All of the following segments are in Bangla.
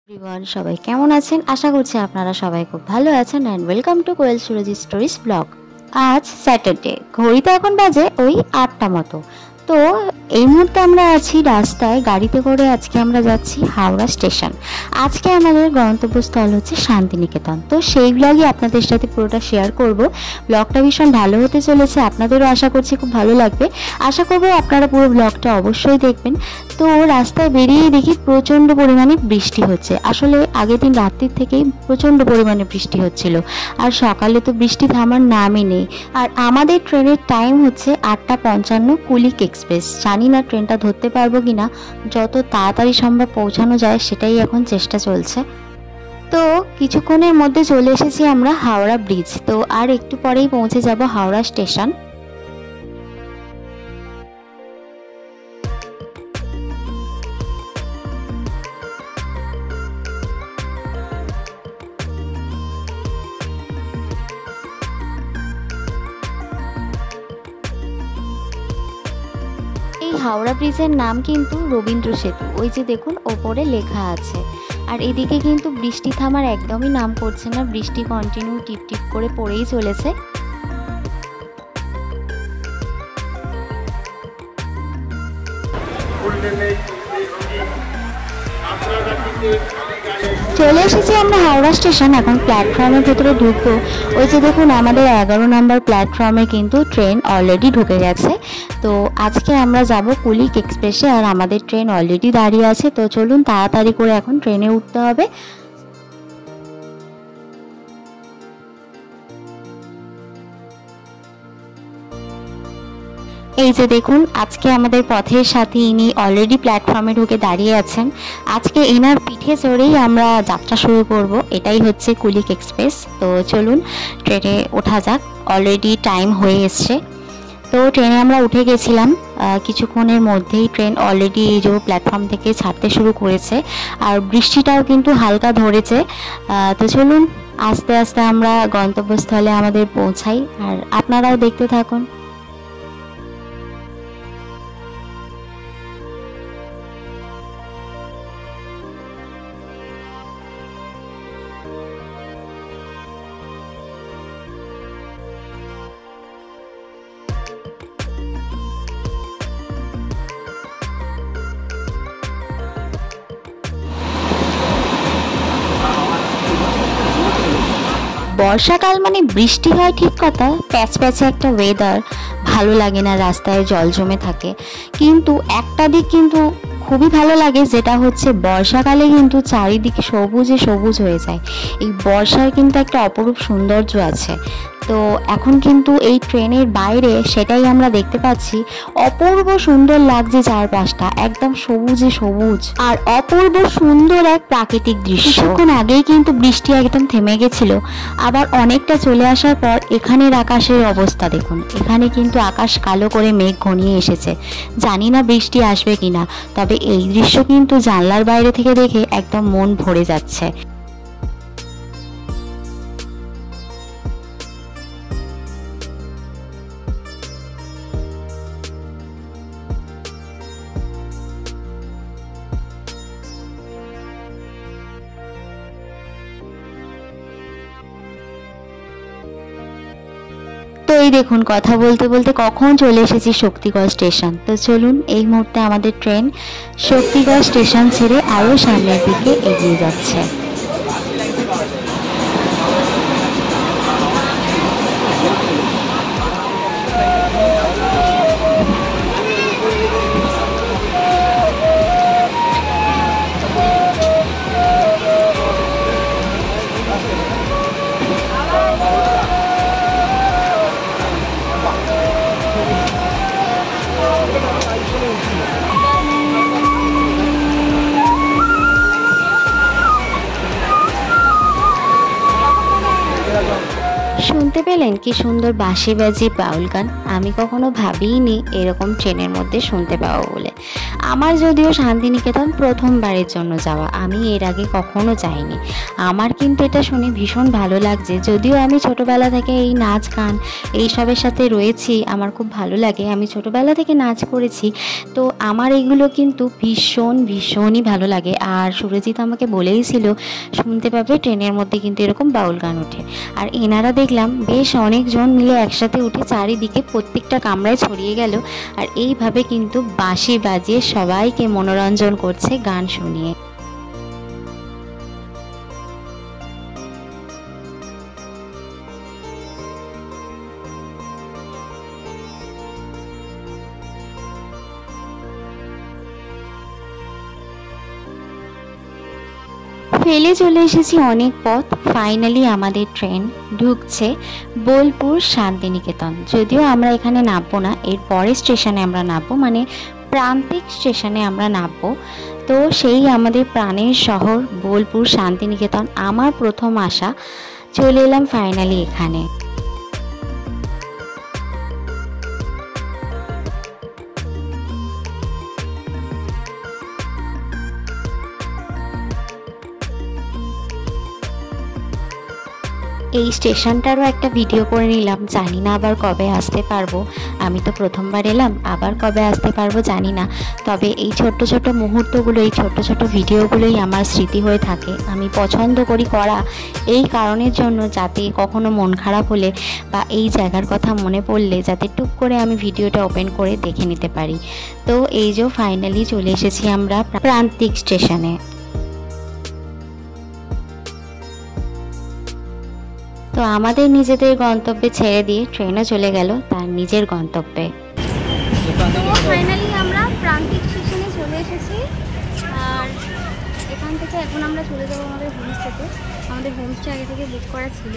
এভরিওয়ান সবাই কেমন আছেন? আশা করছি আপনারা সবাই খুব ভালো আছেন and welcome to Koel Surji stories blog. আজ স্যাটারডে, ঘড়িতে এখন বাজে ওই 8টা মতো। তো এই মুহূর্তে আমরা আছি রাস্তায়, গাড়িতে করে আজকে আমরা যাচ্ছি হাওড়া স্টেশন। আজকে আমাদের গন্তব্যস্থল হচ্ছে শান্তিনিকেতন। তো সেই ব্লগই আপনাদের সাথে পুরোটা শেয়ার করব। ব্লগটা ভীষণ ভালো হতে চলেছে, আপনাদেরও আশা করছি খুব ভালো লাগবে। আশা করবো আপনারা পুরো ব্লগটা অবশ্যই দেখবেন। তো রাস্তায় বেরিয়ে দেখি প্রচণ্ড পরিমাণে বৃষ্টি হচ্ছে। আসলে আগের দিন রাত্রির থেকেই প্রচণ্ড পরিমাণে বৃষ্টি হচ্ছিল, আর সকালে তো বৃষ্টি থামার নামই নেই। আর আমাদের ট্রেনের টাইম হচ্ছে 8:55 কুলিক এক্সপ্রেস। জানি না ট্রেনটা ধরতে পারবো কিনা, যত তাড়াতাড়ি সম্ভব পৌঁছানো যায় সেটাই এখন চেষ্টা চলছে। তো কিছুক্ষণের মধ্যে চলে এসেছি আমরা হাওড়া ব্রিজ। তো আর একটু পরেই পৌঁছে যাব হাওড়া স্টেশন। এই হাওড়া ব্রিজের নাম কিন্তু রবীন্দ্র সেতু, ওই যে দেখুন ওপরে লেখা আছে। আর এদিকে কিন্তু বৃষ্টি থামার একদমই নাম করছে না, বৃষ্টি কন্টিনিউ টিপ টিপ করে পড়েই চলেছে। চলে এসেছি আমরা হাওড়া স্টেশন। এখন প্ল্যাটফর্মের ভেতরে ঢুকবো। ওই যে দেখুন আমাদের 11 নম্বর প্ল্যাটফর্মে কিন্তু ট্রেন অলরেডি ঢুকে গেছে। তো আজকে আমরা যাব কুলিক এক্সপ্রেসে, আর আমাদের ট্রেন অলরেডি দাঁড়িয়ে আছে। তো চলুন তাড়াতাড়ি করে এখন ট্রেনে উঠতে হবে। এই যে দেখুন আজকে আমাদের পথের সাথী ইনি অলরেডি প্ল্যাটফর্মে ঢুকে দাঁড়িয়ে আছেন। আজকে এনার পিঠে চড়েই আমরা যাত্রা শুরু করব। এটাই হচ্ছে কুলিক এক্সপ্রেস। তো চলুন ট্রেনে ওঠা যাক, অলরেডি টাইম হয়ে এসছে। তো ট্রেনে আমরা উঠে গেছিলাম, কিছুক্ষণের মধ্যেই ট্রেন অলরেডি এই যে প্ল্যাটফর্ম থেকে ছাড়তে শুরু করেছে। আর বৃষ্টিটাও কিন্তু হালকা ধরেছে। তো চলুন আস্তে আস্তে আমরা গন্তব্যস্থলে আমাদের পৌঁছাই, আর আপনারাও দেখতে থাকুন। বর্ষাকাল মানে বৃষ্টি হয় ঠিক কথা, প্যাচ প্যাচে একটা ওয়েদার, ভালো লাগে না, রাস্তায় জল জমে থাকে। কিন্তু একটা দিক কিন্তু খুবই ভালো লাগে, যেটা হচ্ছে বর্ষাকালে কিন্তু চারিদিকে সবুজে সবুজ হয়ে যায়। এই বর্ষার কিন্তু একটা অপরূপ সৌন্দর্য আছে। তো এখন কিন্তু এই ট্রেনের বাইরে সেটাই আমরা দেখতে পাচ্ছি। অপূর্ব সুন্দর লাগছে চারপাশটা, একদম সবুজে সবুজ, আর অপূর্ব সুন্দর এক প্রাকৃতিক দৃশ্য। কিছুক্ষণ আগেই কিন্তু বৃষ্টি একদম থেমে গেছিল, আবার অনেকটা চলে আসার পর এখানের আকাশের অবস্থা দেখুন। এখানে কিন্তু আকাশ কালো করে মেঘ ঘনিয়ে এসেছে। জানি না বৃষ্টি আসবে কিনা, তবে এই দৃশ্য কিন্তু জানলার বাইরে থেকে দেখে একদম মন ভরে যাচ্ছে। তো এই দেখুন কথা বলতে বলতে কখন চলে এসেছি শক্তিগড় স্টেশন। তো চলুন এই মুহূর্তে আমাদের ট্রেন শক্তিগড় স্টেশন ছেড়ে আরও সামনের দিকে এগিয়ে যাচ্ছে। শুনতে পেলেন কি সুন্দর বাঁশি বাজি বাউল গান। আমি কখনো ভাবিনি এরকম ট্রেনের মধ্যে শুনতে পাবো বলে। আমার যদিও শান্তিনিকেতন প্রথমবারের জন্য যাওয়া, আমি এর আগে কখনো যাইনি। আমার কিন্তু এটা শুনে ভীষণ ভালো লাগছে। যদিও আমি ছোটোবেলা থেকে এই নাচ গান এইসবের সাথে রয়েছি, আমার খুব ভালো লাগে, আমি ছোটোবেলা থেকে নাচ করেছি, তো আমার এগুলো কিন্তু ভীষণই ভালো লাগে। আর সুরজিৎ আমাকে বলেই ছিল শুনতে পাবে ট্রেনের মধ্যে কিন্তু এরকম বাউল গান ওঠে। আর এনারা দেখলাম বেশ অনেকজন মিলে একসাথে উঠে চারিদিকে প্রত্যেকটা কামরায় ছড়িয়ে গেল, আর এইভাবে কিন্তু বাঁশি বাজিয়ে সবাইকে মনোরঞ্জন করছে গান শুনিয়ে। ফেলে চলে এসেছি অনেক পথ, ফাইনালি আমাদের ট্রেন ঢুকছে বোলপুর শান্তিনিকেতন। যদিও আমরা এখানে নামবো না, এর পরের স্টেশনে আমরা নামবো, মানে প্রান্তিক স্টেশনে আমরা নামবো। তো সেই আমাদের প্রাণের শহর বোলপুর শান্তিনিকেতন, আমার প্রথম আসা, চলে এলাম ফাইনালি এখানে। এই স্টেশনটারও একটা ভিডিও করে নিলাম, জানি না আবার কবে আসতে পারবো। আমি তো প্রথমবার এলাম, আবার কবে আসতে পারবো জানি না। তবে এই ছোট্ট ছোট্ট মুহূর্তগুলো, এই ছোট্ট ছোট্ট ভিডিওগুলোই আমার স্মৃতি হয়ে থাকে। আমি পছন্দ করি করা এই কারণের জন্য, যাতে কখনো মন খারাপ হলে বা এই জায়গার কথা মনে পড়লে যাতে টুক করে আমি ভিডিওটা ওপেন করে দেখে নিতে পারি। তো এই যে ফাইনালি চলে এসেছি আমরা প্রান্তিক স্টেশনে। তো আমাদের নিজেদের গন্তব্যে ছেড়ে দিয়ে ট্রেনও চলে গেল তার নিজের গন্তব্যে। তো ফাইনালি আমরা প্রান্তিক স্টেশনে চলে এসেছি, আর এখান থেকে এখন আমরা চলে যাবো আমাদের হোমস্টেতে। আমাদের হোমস্টে আগে থেকে বুক করা ছিল,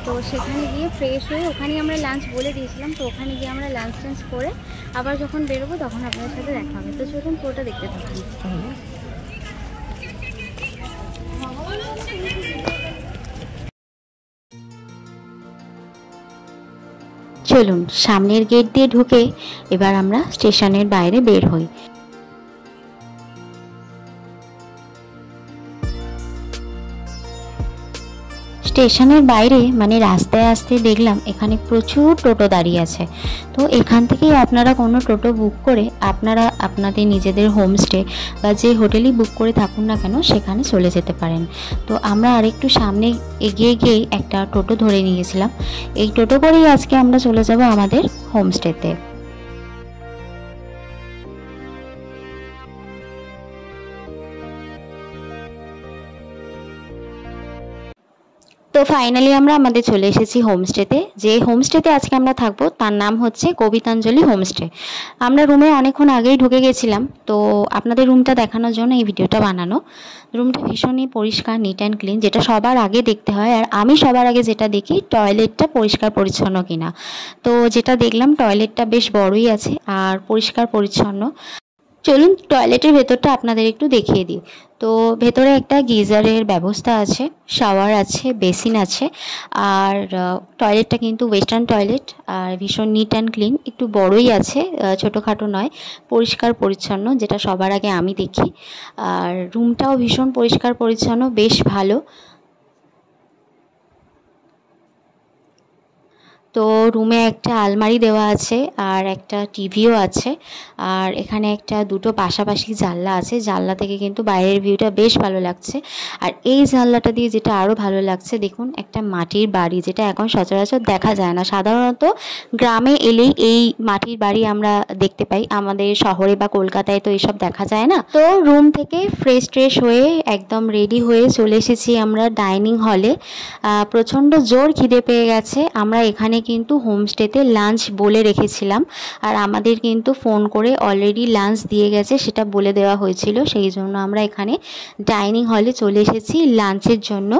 তো সেখানে গিয়ে ফ্রেশ হয়ে, ওখানেই আমরা লাঞ্চ বলে দিয়েছিলাম, তো ওখানে গিয়ে আমরা লাঞ্চ টাঞ্চ করে আবার যখন বেরোবো তখন আপনাদের সাথে দেখা হবে। তো চলুন পুরোটা দেখতে থাকুন। চলুন সামনের গেট দিয়ে ঢুকে এবার আমরা স্টেশনের বাইরে বের হই। স্টেশনের বাইরে মানে রাস্তায় আসতে দেখলাম এখানে প্রচুর টোটো দাঁড়িয়ে আছে। তো এখান থেকেই আপনারা কোনো টোটো বুক করে আপনারা আপনাদের নিজেদের হোমস্টে বা যে হোটেলই বুক করে থাকুন না কেন সেখানে চলে যেতে পারেন। তো আমরা আরেকটু সামনে এগিয়ে গিয়েই একটা টোটো ধরে নিয়েছিলাম। এই টোটো করেই আজকে আমরা চলে যাব আমাদের হোমস্টেতে। তো ফাইনালি আমরা আমাদের চলে এসেছি হোমস্টেতে। যে হোমস্টেতে আজকে আমরা থাকবো তার নাম হচ্ছে কবিতাঞ্জলি হোমস্টে। আমরা রুমে অনেকক্ষণ আগেই ঢুকে গেছিলাম, তো আপনাদের রুমটা দেখানোর জন্য এই ভিডিওটা বানানো। রুমটা ভীষণই পরিষ্কার, নিট অ্যান্ড ক্লিন, যেটা সবার আগে দেখতে হয়। আর আমি সবার আগে যেটা দেখি টয়লেটটা পরিষ্কার পরিচ্ছন্ন কিনা। তো যেটা দেখলাম টয়লেটটা বেশ বড়ই আছে আর পরিষ্কার পরিচ্ছন্ন। চলুন টয়লেটের ভেতরটা আপনাদের একটু দেখিয়ে দিই। তো ভেতরে একটা গিজারের ব্যবস্থা আছে, শাওয়ার আছে, বেসিন আছে, আর টয়লেটটা কিন্তু ওয়েস্টার্ন টয়লেট আর ভীষণ নিট অ্যান্ড ক্লিন, একটু বড়ই আছে, ছোটোখাটো নয়, পরিষ্কার পরিচ্ছন্ন, যেটা সবার আগে আমি দেখি। আর রুমটাও ভীষণ পরিষ্কার পরিচ্ছন্ন, বেশ ভালো। তো রুমে একটা আলমারি দেওয়া আছে আর একটা টিভিও আছে, আর এখানে একটা দুটো পাশাপাশি জানলা আছে। জানলা থেকে কিন্তু বাইরের ভিউটা বেশ ভালো লাগছে। আর এই জানলাটা দিয়ে যেটা আরও ভালো লাগছে, দেখুন একটা মাটির বাড়ি, যেটা এখন সচরাচর দেখা যায় না। সাধারণত গ্রামে এলেই এই মাটির বাড়ি আমরা দেখতে পাই, আমাদের শহরে বা কলকাতায় তো এসব দেখা যায় না। তো রুম থেকে ফ্রেশ হয়ে একদম রেডি হয়ে চলে এসেছি আমরা ডাইনিং হলে। প্রচণ্ড জোর খিদে পেয়ে গেছে। আমরা এখানে কিন্তু হোমস্টেতে লাঞ্চ বলে রেখেছিলাম, আর আমাদের কিন্তু ফোন করে অলরেডি লাঞ্চ দিয়ে গেছে সেটা বলে দেওয়া হয়েছিল। সেই জন্য আমরা এখানে ডাইনিং হলে চলে এসেছি লাঞ্চের জন্য।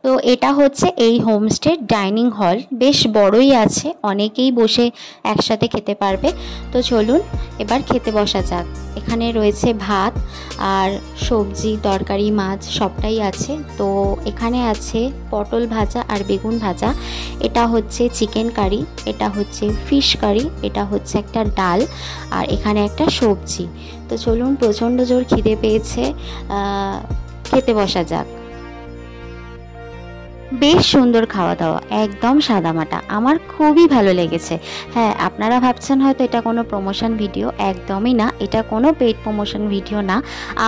তো এটা হচ্ছে এই হোমস্টের ডাইনিং হল, বেশ বড়ই আছে, অনেকেই বসে একসাথে খেতে পারবে। তো চলুন এবার খেতে বসা যাক। এখানে রয়েছে ভাত আর সবজি, তরকারি, মাছ সবটাই আছে। তো এখানে আছে পটল ভাজা আর বেগুন ভাজা, এটা হচ্ছে চিকেন কারি, এটা হচ্ছে ফিশ কারি, এটা হচ্ছে একটা ডাল, আর এখানে একটা সবজি। তো চলুন, প্রচণ্ড জোর খিদে পেয়েছে, খেতে বসা যাক। বেশ সুন্দর খাওয়া দাওয়া, একদম সাদামাটা, আমার খুবই ভালো লেগেছে। হ্যাঁ, আপনারা ভাবছেন হয়তো এটা কোনো প্রমোশন ভিডিও, একদমই না, এটা কোনো পেইড প্রমোশন ভিডিও না।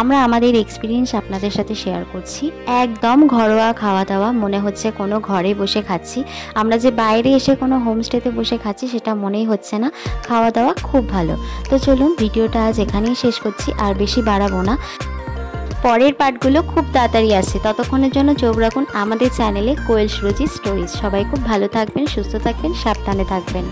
আমরা আমাদের এক্সপিরিয়েন্স আপনাদের সাথে শেয়ার করছি। একদম ঘরোয়া খাওয়া দাওয়া, মনে হচ্ছে কোনো ঘরে বসে খাচ্ছি। আমরা যে বাইরে এসে কোনো হোমস্টেতে বসে খাচ্ছি সেটা মনেই হচ্ছে না। খাওয়া দাওয়া খুব ভালো। তো চলুন ভিডিওটা আজ এখানেই শেষ করছি, আর বেশি বাড়াবো না। পরের পার্টগুলো খুব তাড়াতাড়ি আসছে, ততক্ষণের জন্য চোখ রাখুন আমাদের চ্যানেলে কোয়েল সুরজি স্টোরিজ। সবাই খুব ভালো থাকবেন, সুস্থ থাকবেন, সাবধানে থাকবেন।